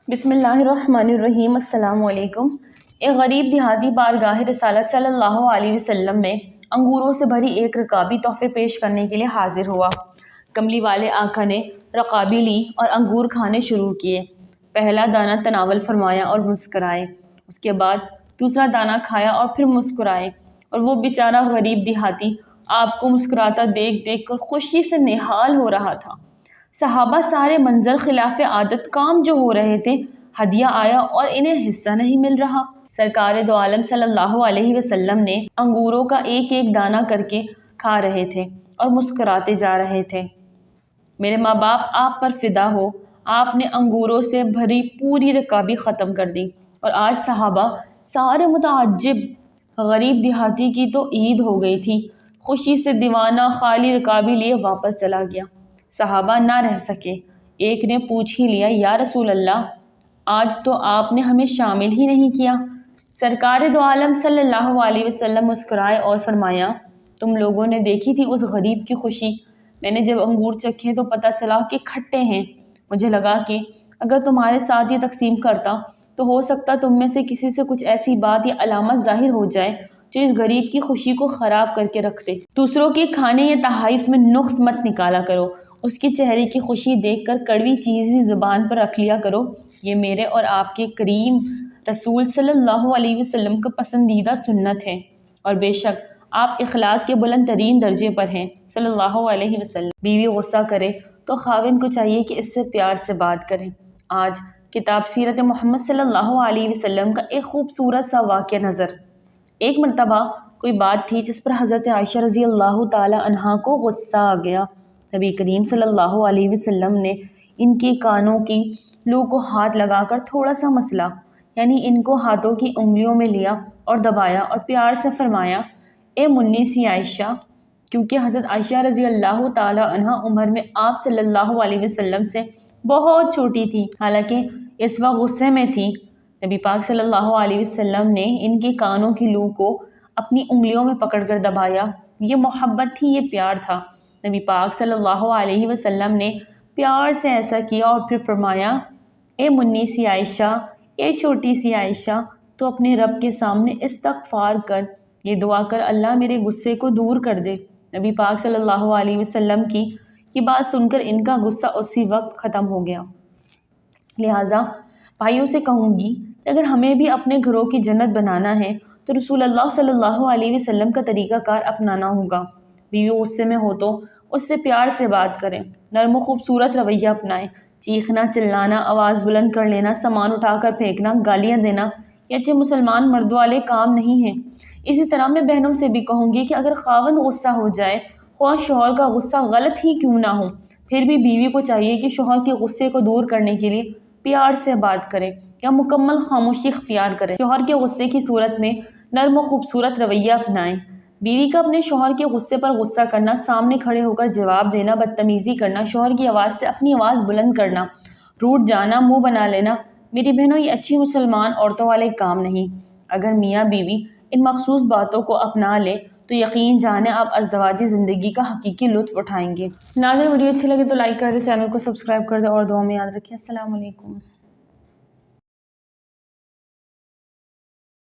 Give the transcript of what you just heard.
بسم اللہ الرحمن الرحیم۔ السلام علیکم۔ ایک غریب دیہاتی بارگاہ رسالت صلی اللہ علیہ وسلم میں انگوروں سے بھری ایک رکابی تحفے پیش کرنے کے لیے حاضر ہوا۔ کملی والے آقا نے رکابی لی اور انگور کھانے شروع کیے۔ پہلا دانہ تناول فرمایا اور مسکرائے، اس کے بعد دوسرا دانہ کھایا اور پھر مسکرائے، اور وہ بیچارہ غریب دیہاتی آپ کو مسکراتا دیکھ دیکھ کر خوشی سے نہال ہو رہا تھا۔ صحابہ سارے منظر خلاف عادت کام جو ہو رہے تھے، ہدیہ آیا اور انہیں حصہ نہیں مل رہا۔ سرکار دو عالم صلی اللہ علیہ وسلم نے انگوروں کا ایک ایک دانہ کر کے کھا رہے تھے اور مسکراتے جا رہے تھے۔ میرے ماں باپ آپ پر فدا ہو، آپ نے انگوروں سے بھری پوری رکابی ختم کر دی، اور آج صحابہ سارے متعجب۔ غریب دیہاتی کی تو عید ہو گئی تھی، خوشی سے دیوانہ خالی رکابی لیے واپس چلا گیا۔ صحابہ نہ رہ سکے، ایک نے پوچھ ہی لیا، یا رسول اللہ، آج تو آپ نے ہمیں شامل ہی نہیں کیا۔ سرکار دو عالم صلی اللہ علیہ وسلم مسکرائے اور فرمایا، تم لوگوں نے دیکھی تھی اس غریب کی خوشی؟ میں نے جب انگور چکھے تو پتہ چلا کہ کھٹے ہیں۔ مجھے لگا کہ اگر تمہارے ساتھ یہ تقسیم کرتا تو ہو سکتا تم میں سے کسی سے کچھ ایسی بات یا علامت ظاہر ہو جائے جو اس غریب کی خوشی کو خراب کر کے رکھ دے۔ دوسروں کے کھانے یا تحائف میں نقص مت نکالا کرو، اس کے چہرے کی خوشی دیکھ کر کڑوی چیز بھی زبان پر رکھ لیا کرو۔ یہ میرے اور آپ کے کریم رسول صلی اللہ علیہ وسلم کا پسندیدہ سنت ہے، اور بے شک آپ اخلاق کے بلند ترین درجے پر ہیں صلی اللہ علیہ وسلم۔ بیوی غصہ کرے تو خاوند کو چاہیے کہ اس سے پیار سے بات کریں۔ آج کتاب سیرت محمد صلی اللہ علیہ وسلم کا ایک خوبصورت سا واقعہ نظر۔ ایک مرتبہ کوئی بات تھی جس پر حضرت عائشہ رضی اللہ تعالی عنہا کو غصہ آ گیا۔ نبی کریم صلی اللہ علیہ وسلم نے ان کے کانوں کی لو کو ہاتھ لگا کر تھوڑا سا مسلا، یعنی ان کو ہاتھوں کی انگلیوں میں لیا اور دبایا اور پیار سے فرمایا، اے منی سی عائشہ، کیونکہ حضرت عائشہ رضی اللہ تعالی عنہا عمر میں آپ صلی اللہ علیہ وسلم سے بہت چھوٹی تھی، حالانکہ اس وقت غصے میں تھی۔ نبی پاک صلی اللہ علیہ وسلم نے ان کے کانوں کی لو کو اپنی انگلیوں میں پکڑ کر دبایا۔ یہ محبت تھی، یہ پیار تھا۔ نبی پاک صلی اللہ علیہ وسلم نے پیار سے ایسا کیا اور پھر فرمایا، اے منی سی عائشہ، اے چھوٹی سی عائشہ، تو اپنے رب کے سامنے استغفار کر، یہ دعا کر اللہ میرے غصے کو دور کر دے۔ نبی پاک صلی اللہ علیہ وسلم کی یہ بات سن کر ان کا غصہ اسی وقت ختم ہو گیا۔ لہٰذا بھائیوں سے کہوں گی کہ اگر ہمیں بھی اپنے گھروں کی جنت بنانا ہے تو رسول اللہ صلی اللہ علیہ وسلم کا طریقہ کار اپنانا ہوگا۔ بیوی غصے میں ہو تو اس سے پیار سے بات کریں، نرم و خوبصورت رویہ اپنائیں۔ چیخنا، چلانا، آواز بلند کر لینا، سامان اٹھا کر پھینکنا، گالیاں دینا یہ اچھے مسلمان مردوں والے کام نہیں ہیں۔ اسی طرح میں بہنوں سے بھی کہوں گی کہ اگر خاوند غصہ ہو جائے، خواہ شوہر کا غصہ غلط ہی کیوں نہ ہو، پھر بھی بیوی کو چاہیے کہ شوہر کے غصے کو دور کرنے کے لیے پیار سے بات کرے یا مکمل خاموشی اختیار کرے۔ شوہر کے غصے کی صورت میں نرم و خوبصورت رویہ اپنائیں۔ بیوی کا اپنے شوہر کے غصے پر غصہ کرنا، سامنے کھڑے ہو کر جواب دینا، بدتمیزی کرنا، شوہر کی آواز سے اپنی آواز بلند کرنا، روٹھ جانا، منہ بنا لینا، میری بہنوں یہ اچھی مسلمان عورتوں والے کام نہیں۔ اگر میاں بیوی ان مخصوص باتوں کو اپنا لے تو یقین جانیں آپ ازدواجی زندگی کا حقیقی لطف اٹھائیں گے۔ ناظرین، ویڈیو اچھی لگے تو لائک کر دیں، چینل کو سبسکرائب کر دیں اور دعا میں یاد رکھیں۔ السلام علیکم۔